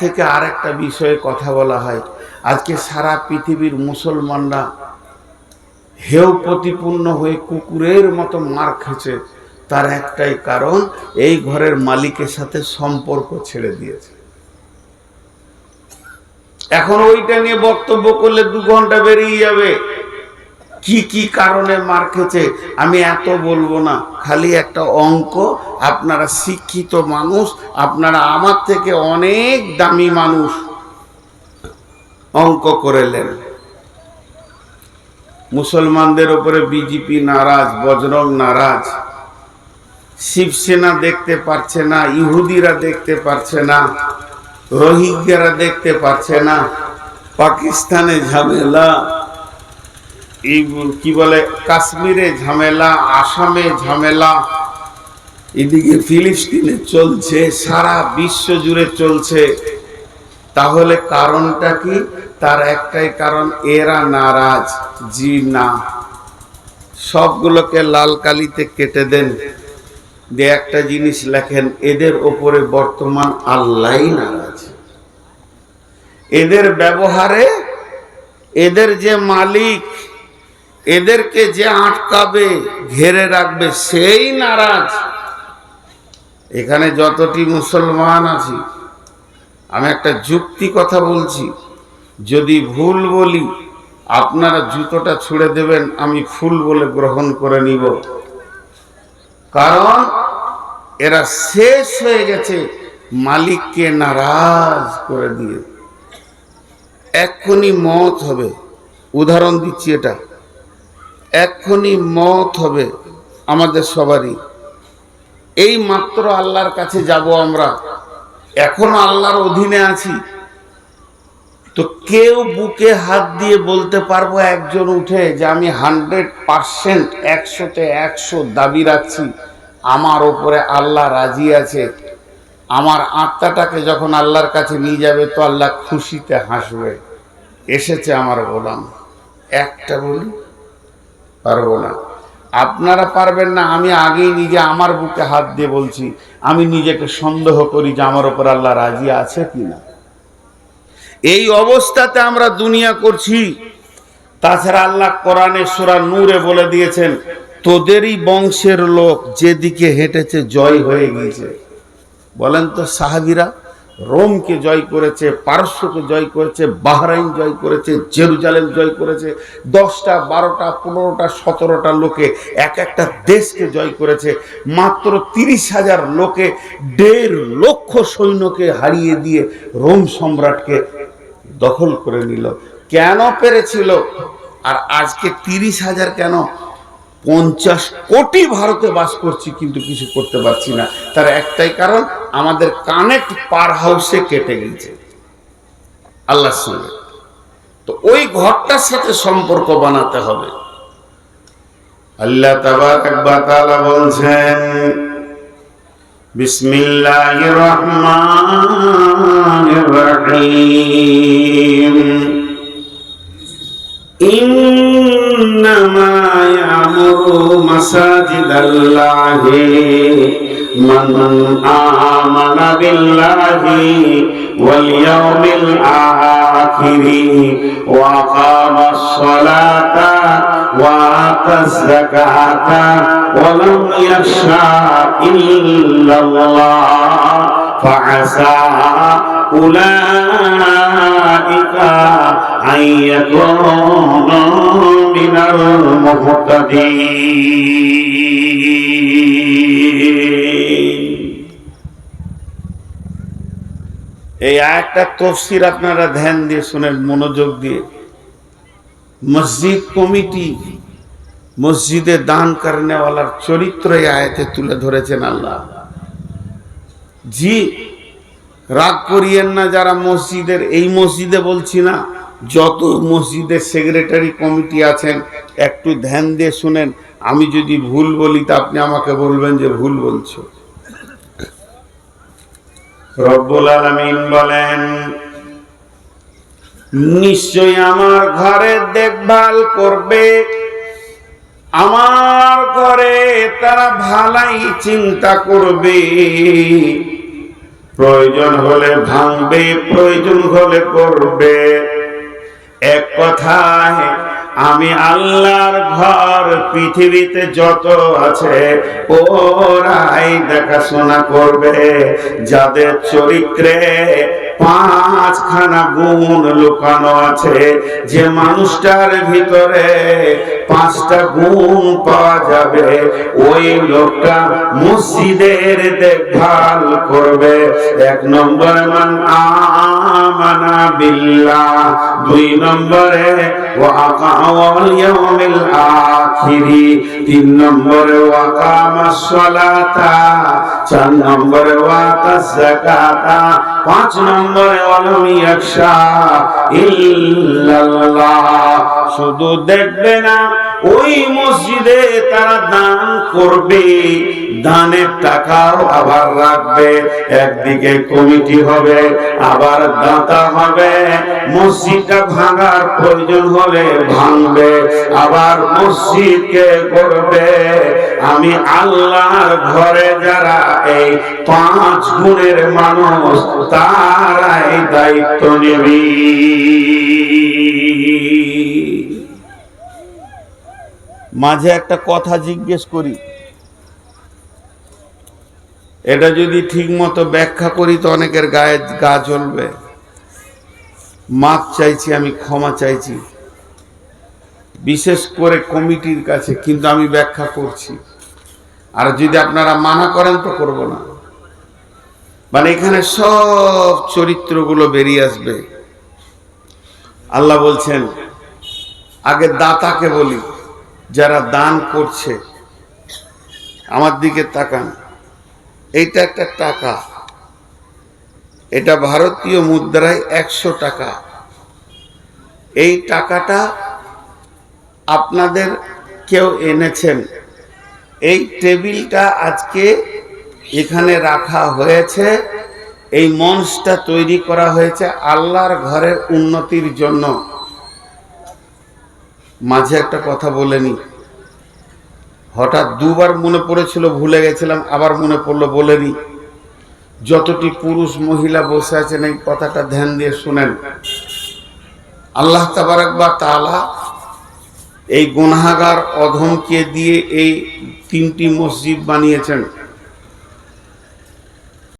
থেকে আরেকটা বিষয়ে কথা বলা হয়। আজকে সারা পৃথিবীর মুসলমানরা হেয় প্রতিপূর্ণ হয়ে কুকুরের মতো মার খেছে, তার একটাই কারণ, এই ঘরের মালিকের সাথে সম্পর্ক ছেড়ে দিয়েছে। এখন ওইটা নিয়ে বক্তব্য করলে 2 ঘন্টা বেরিয়ে যাবে। কি কি কারণে মার খেছে আমি এত বলবো না, খালি একটা অঙ্ক। আপনারা শিক্ষিত মানুষ, আপনারা আমার থেকে অনেক দামি মানুষ, অঙ্ক করেলেন। মুসলমানদের উপরে বিজেপি নারাজ, বজরং নারাজ, শিবসেনা দেখতে পারছে না, ইহুদিরা দেখতে পারছে না, রোহিঙ্গারা দেখতে পারছে না, পাকিস্তানে ঝামেলা, এই কি বলে কাশ্মীরে ঝামেলা, আসামে ঝামেলা, এদিকে ফিলিস্তিনে চলছে, সারা বিশ্ব জুড়ে চলছে। তাহলে কারণটা কি? তার একটাই কারণ, এরা নারাজ। জি না, সবগুলোকে লাল কালিতে কেটে দেন, দিয়ে একটা জিনিস লেখেন, এদের ওপরে বর্তমান আল্লাহই নারাজ। এদের ব্যবহারে, এদের যে মালিক, এদেরকে যে আটকাবে, ঘেরে রাখবে, সেই নারাজ। এখানে যতটি মুসলমান আছি, আমি একটা যুক্তি কথা বলছি, যদি ভুল বলি আপনারা জুতোটা ছুঁড়ে দেবেন, আমি ফুল বলে গ্রহণ করে নিব। কারণ এরা শেষ হয়ে গেছে মালিককে নারাজ করে দিয়ে। এক্ষুনি মত হবে, উদাহরণ দিচ্ছি, এটা এক্ষুনি মত হবে আমাদের সবারই। এই মাত্র আল্লাহর কাছে যাব আমরা, এখনো আল্লাহর অধীনে আছি। তো কেউ বুকে হাত দিয়ে বলতে পারবো একজন উঠে যে আমি 100%, 100-তে 100 দাবি রাখছি আমার ওপরে আল্লাহ রাজি আছে, আমার আত্মাটাকে যখন আল্লাহর কাছে নিয়ে যাবে তো আল্লাহ খুশিতে হাসবে, এসেছে আমার গোলাম। একটা বলি, পারবো না। আপনারা পারবেন না, আমি আগেই নিজে আমার বুকে হাত দিয়ে বলছি, আমি নিজেকে সন্দেহ করি যে আমার ওপর আল্লাহ রাজি আছে কিনা। এই অবস্থাতে আমরা দুনিয়া করছি। তাছাড়া আল্লাহ কোরআনে সূরা নূরে বলে দিয়েছেন, তোদেরই বংশের লোক যেদিকে হেঁটেছে জয় হয়ে গিয়েছে। বলেন তো, সাহাবীরা রোমকে জয় করেছে, পারস্যকে জয় করেছে, বাহরাইন জয় করেছে, জেরুজালেম জয় করেছে, 10টা 12টা 15টা 17টা লোকে এক একটা দেশকে জয় করেছে। মাত্র 30,000 লোকে 1.5 লক্ষ সৈন্যকে হারিয়ে দিয়ে রোম সম্রাটকে দখল করে নিল। কেন পেরেছিল? আর আজকে 30,000 কেন, 50 কোটি ভারতে বাস করছি কিন্তু কিছু করতে পারছি না। তার একটাই কারণ, আমাদের কানেক্ট পার হাউসে কেটে গেছে আল্লাহর সঙ্গে। তো ওই ঘরটার সাথে সম্পর্ক বানাতে হবে। আল্লাহ তাবারক ওয়া তাআলা বলছেন, বিসমিল্লাহির রহমানির রহিম, ইন্নামা ইয়ামুরু মাসাজিদাল্লাহি মান আমানা বিল্লাহি ওয়াল ইয়াউমিল আখির ওয়া আকামাস সালাতা ওয়া আতাজ যাকাতা ওয়া লাম ইয়াখশা ইল্লাল্লাহ ফাআসা উলাইকা আন ইয়াকুনু মিনাল মুহতাদিন। এই আয়াতটা তাফসীর আপনারা ধ্যান দিয়ে শুনেন, মনোযোগ দিয়ে। মসজিদ কমিটি, মসজিদে দান করনেওয়ালার চরিত্র এই আয়াতে তুলে ধরেছেন আল্লাহ। জি, রাগ করিয়েন না যারা মসজিদের, এই মসজিদে বলছি না, যত মসজিদের সেক্রেটারি কমিটি আছেন একটু ধ্যান দিয়ে শুনেন। আমি যদি ভুল বলি তা আপনি আমাকে বলবেন যে ভুল বলছো। রব্বুল আলামিন বলেন, নিশ্চয়ই আমার ঘরের দেখভাল করবে, আমার ঘরে তারা ভালাই চিন্তা করবে, প্রয়োজন হলে ভাঙবে, প্রয়োজন হলে করবে। এক কথায় আমি আল্লাহর ঘর পৃথিবীতে যত আছে ওরাই দেখাশোনা করবে, যাদের চরিত্রে 5খানা গুণ লুকানো আছে। যে মানুষটার ভিতরে 5টা গুণ পাওয়া যাবে, ওই লোকটা মসজিদের দেখভাল করবে। 1 নম্বরে মান আমানা বিল্লাহ, 2 নম্বরে ওয়া আকাওয়াল ইয়াউমিল আখিরি, 3 নম্বরে ওয়া কামাস সালাতা, 4 নম্বরে ওয়া আতাজ যাকাতা, 5 নম্বরে ওয়ালাম ইয়াখশা ইল্লাল্লাহ। শুধু দেখবে না, ওই মসজিদে তারা দান করবে, দানের টাকাও আবার রাখবে। একদিকে কমিটি হবে, আবার দাতা হবে। মসজিদটা ভাঙার প্রয়োজন হলে ভাঙবে, আবার মসজিদকে করবে। আমি আল্লাহর ঘরে যারা এই 5 গুণের মানুষ, তারাই দায়িত্ব নেবে। মাঝে একটা কথা জিজ্ঞেস করি, এটা যদি ঠিক মতো ব্যাখ্যা করি তো অনেকের গায়ে গা জ্বলবে। মাপ চাইছি, আমি ক্ষমা চাইছি, বিশেষ করে কমিটির কাছে, কিন্তু আমি ব্যাখ্যা করছি। আর যদি আপনারা মানা করেন তো করব না। মানে এখানে সব চরিত্রগুলো বেরিয়ে আসবে। আল্লাহ বলছেন, আগে দাতাকে বলি, যারা দান করছে, আমার দিকে তাকান। এইটা একটা টাকা, এটা ভারতীয় মুদ্রায় 100 টাকা। এই টাকাটা আপনাদের কেউ এনেছেন। এই টেবিলটা আজকে এখানে রাখা হয়েছে, এই মঞ্চটা তৈরি করা হয়েছে আল্লাহর ঘরের উন্নতির জন্য। মাঝে একটা কথা বলেনি, হঠাৎ 2বার মনে পড়েছিল, ভুলে গেছিলাম, আবার মনে পড়লো বলেনি। যতটি পুরুষ মহিলা বসে আছেন এই কথাটা ধ্যান দিয়ে শুনেন। আল্লাহ তাবারক ওয়া তাআলা এই গুনাহগার অধমকে দিয়ে এই 3টি মসজিদ বানিয়েছেন।